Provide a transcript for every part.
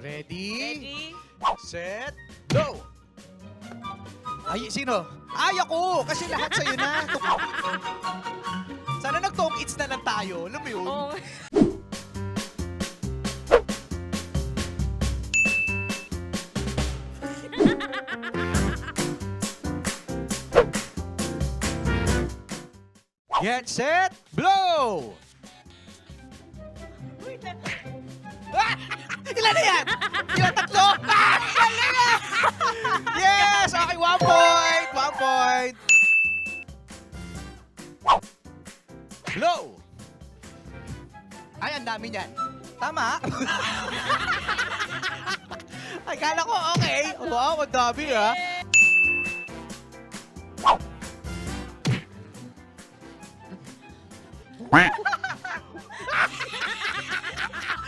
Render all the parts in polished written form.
Ready? Ready? Set, go! Ay, sino? Ay, ako! Kasi lahat sa'yo na. Sana nag-talk its na lang tayo. Alam mo yun? Oo. Get set, blow! Ah! Ilan na yan? Ilan tatlo? Ah! Ilan na yan? Yes! Okay, 1 point! 1 point! Blow! Ay, ang dami niyan. Tama? Ay, kala ko okay. Wow, ang dami ha.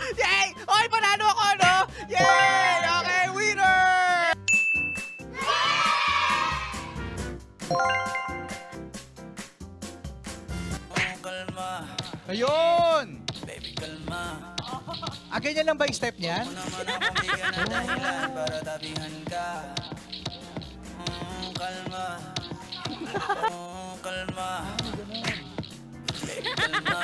Yay! Okay, panalo ako, no? Yay! Okay, winner! Kalma, Ayun! baby kalma. Ganyan lang ba yung step niyan? Ako naman ang bigyan ng dahilan para tabihan ka. Kalma. Kalma. Baby kalma.